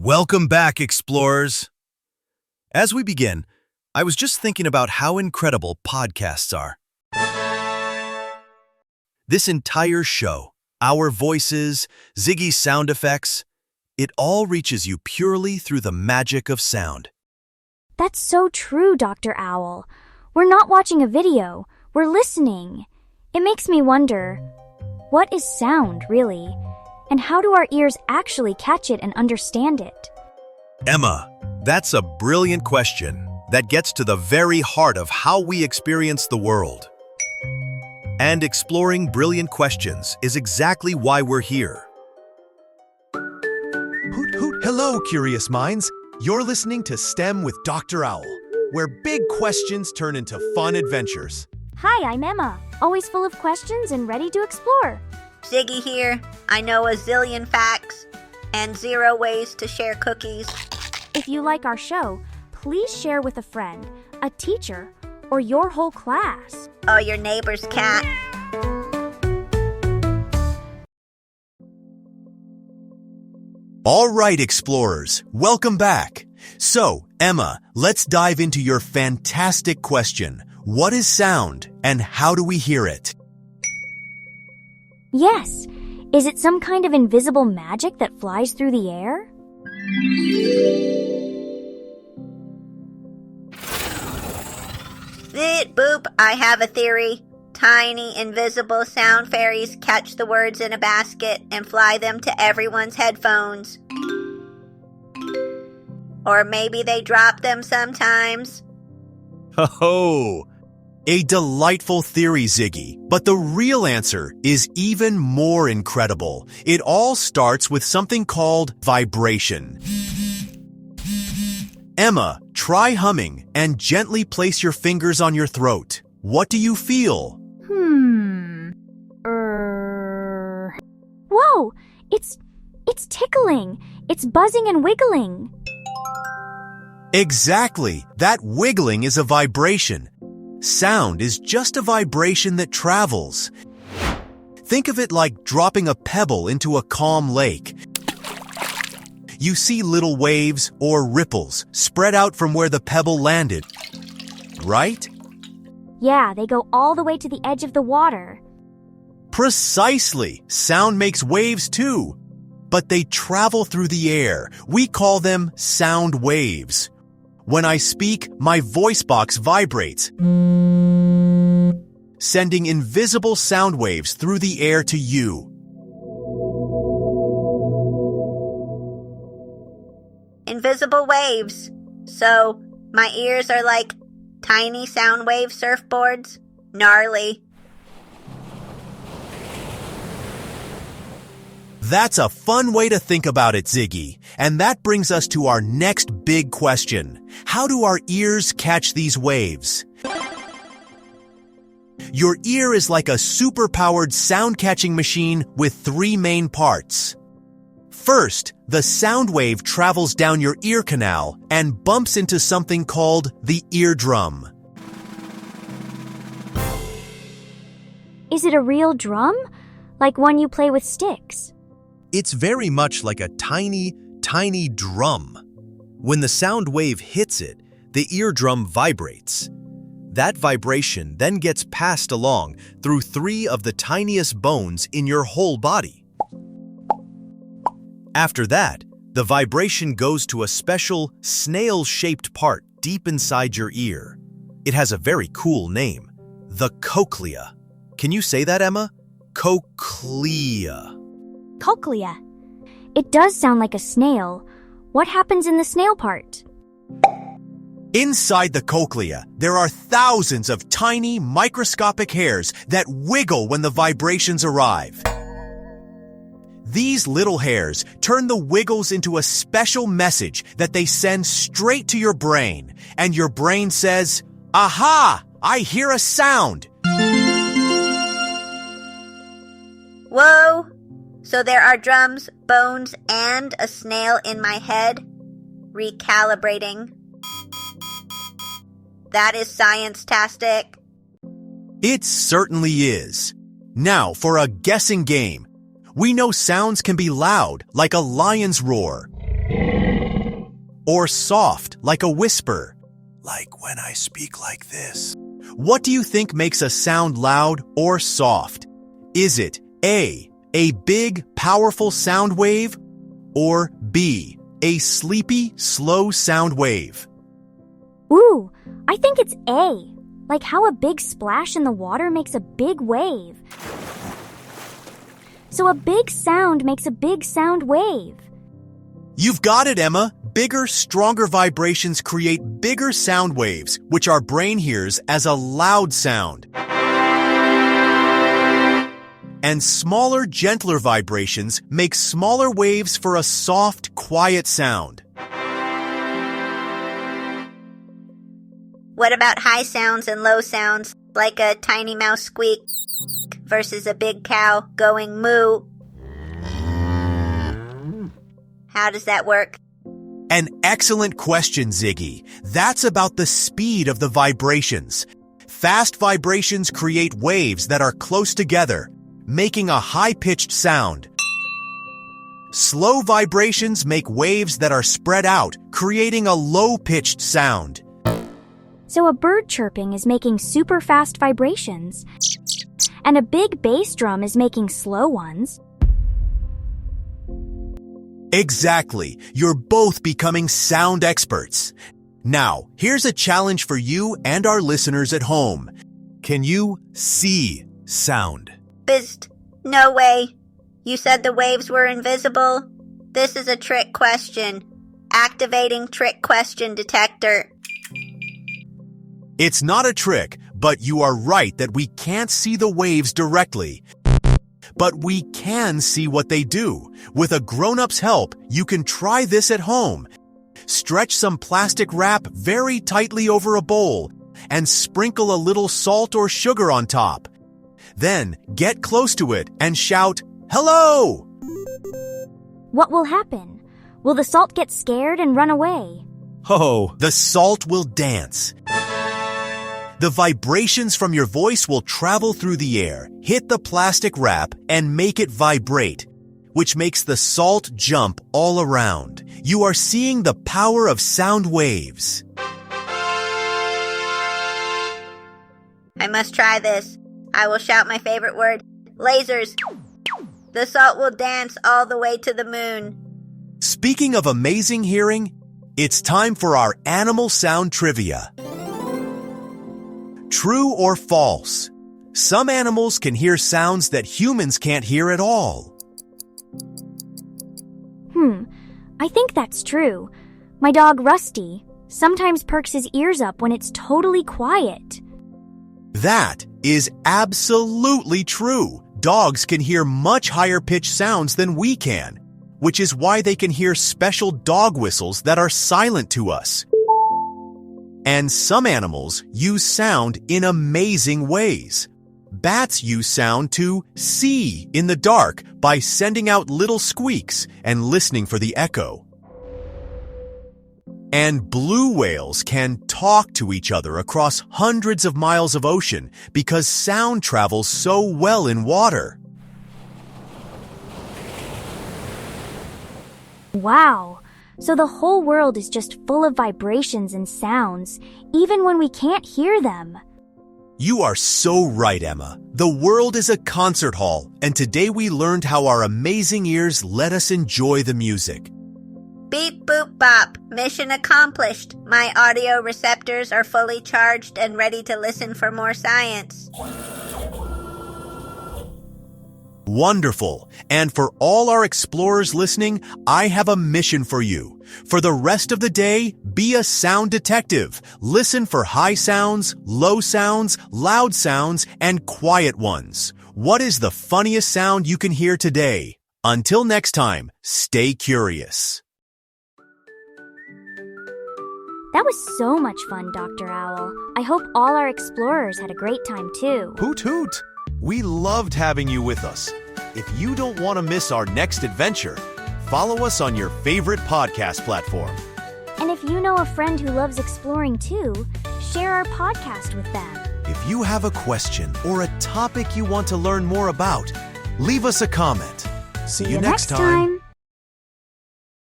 Welcome back, explorers. As we begin, I was just thinking about how incredible podcasts are. This entire show, our voices, Ziggy's sound effects, it all reaches you purely through the magic of sound. That's so true, Dr. Owl. We're not watching a video, we're listening. It makes me wonder, what is sound, really? And how do our ears actually catch it and understand it? Emma, that's a brilliant question that gets to the very heart of how we experience the world. And exploring brilliant questions is exactly why we're here. Hoot hoot, hello, curious minds. You're listening to STEM with Dr. Owl, where big questions turn into fun adventures. Hi, I'm Emma, always full of questions and ready to explore. Ziggy here. I know a zillion facts and 0 ways to share cookies. If you like our show, please share with a friend, a teacher, or your whole class. Oh, your neighbor's cat. All right, explorers, welcome back. So, Emma, let's dive into your fantastic question. What is sound, and how do we hear it? Yes. Is it some kind of invisible magic that flies through the air? Boop, I have a theory. Tiny, invisible sound fairies catch the words in a basket and fly them to everyone's headphones. Or maybe they drop them sometimes. Oh, a delightful theory, Ziggy. But the real answer is even more incredible. It all starts with something called vibration. Emma, try humming and gently place your fingers on your throat. What do you feel? Whoa! It's tickling. It's buzzing and wiggling. Exactly. That wiggling is a vibration. Sound is just a vibration that travels. Think of it like dropping a pebble into a calm lake. You see little waves or ripples spread out from where the pebble landed, right? Yeah, they go all the way to the edge of the water. Precisely. Sound makes waves too, but they travel through the air. We call them sound waves. When I speak, my voice box vibrates, sending invisible sound waves through the air to you. Invisible waves. So, my ears are like tiny sound wave surfboards? Gnarly. That's a fun way to think about it, Ziggy. And that brings us to our next big question. How do our ears catch these waves? Your ear is like a super-powered sound-catching machine with 3 main parts. First, the sound wave travels down your ear canal and bumps into something called the eardrum. Is it a real drum? Like one you play with sticks? It's very much like a tiny, tiny drum. When the sound wave hits it, the eardrum vibrates. That vibration then gets passed along through 3 of the tiniest bones in your whole body. After that, the vibration goes to a special snail-shaped part deep inside your ear. It has a very cool name, the cochlea. Can you say that, Emma? Cochlea. Cochlea. It does sound like a snail. What happens in the snail part? Inside the cochlea, there are thousands of tiny microscopic hairs that wiggle when the vibrations arrive. These little hairs turn the wiggles into a special message that they send straight to your brain, and your brain says, "Aha! I hear a sound!" Whoa! So there are drums, bones, and a snail in my head? Recalibrating. That is science-tastic. It certainly is. Now, for a guessing game. We know sounds can be loud, like a lion's roar. or soft, like a whisper? Like when I speak like this. What do you think makes a sound loud or soft? Is it A, a big, powerful sound wave, or B, a sleepy, slow sound wave? Ooh, I think it's A. Like how a big splash in the water makes a big wave. So a big sound makes a big sound wave. You've got it, Emma. Bigger, stronger vibrations create bigger sound waves, which our brain hears as a loud sound. And smaller, gentler vibrations make smaller waves for a soft, quiet sound. What about high sounds and low sounds, like a tiny mouse squeak versus a big cow going moo? How does that work? An excellent question, Ziggy. That's about the speed of the vibrations. Fast vibrations create waves that are close together, making a high-pitched sound. Slow vibrations make waves that are spread out, creating a low-pitched sound. So a bird chirping is making super fast vibrations, and a big bass drum is making slow ones. Exactly. You're both becoming sound experts. Now, here's a challenge for you and our listeners at home. Can you see sound? Bizd. No way. You said the waves were invisible? This is a trick question. Activating trick question detector. It's not a trick, but you are right that we can't see the waves directly. But we can see what they do. With a grown-up's help, you can try this at home. Stretch some plastic wrap very tightly over a bowl and sprinkle a little salt or sugar on top. Then get close to it and shout, "Hello!" What will happen? Will the salt get scared and run away? Oh, the salt will dance. The vibrations from your voice will travel through the air, hit the plastic wrap, and make it vibrate, which makes the salt jump all around. You are seeing the power of sound waves. I must try this. I will shout my favorite word, lasers. The salt will dance all the way to the moon. Speaking of amazing hearing, it's time for our animal sound trivia. True or false? Some animals can hear sounds that humans can't hear at all. I think that's true. My dog Rusty sometimes perks his ears up when it's totally quiet. That is absolutely true. Dogs can hear much higher-pitched sounds than we can, which is why they can hear special dog whistles that are silent to us. And some animals use sound in amazing ways. Bats use sound to see in the dark by sending out little squeaks and listening for the echo. And blue whales can talk to each other across hundreds of miles of ocean because sound travels so well in water. Wow! So the whole world is just full of vibrations and sounds, even when we can't hear them. You are so right, Emma. The world is a concert hall, and today we learned how our amazing ears let us enjoy the music. Beep boop bop. Mission accomplished. My audio receptors are fully charged and ready to listen for more science. Wonderful. And for all our explorers listening, I have a mission for you. For the rest of the day, be a sound detective. Listen for high sounds, low sounds, loud sounds, and quiet ones. What is the funniest sound you can hear today? Until next time, stay curious. That was so much fun, Dr. Owl. I hope all our explorers had a great time too. Hoot hoot! We loved having you with us. If you don't want to miss our next adventure, follow us on your favorite podcast platform. And if you know a friend who loves exploring too, share our podcast with them. If you have a question or a topic you want to learn more about, leave us a comment. See you next time.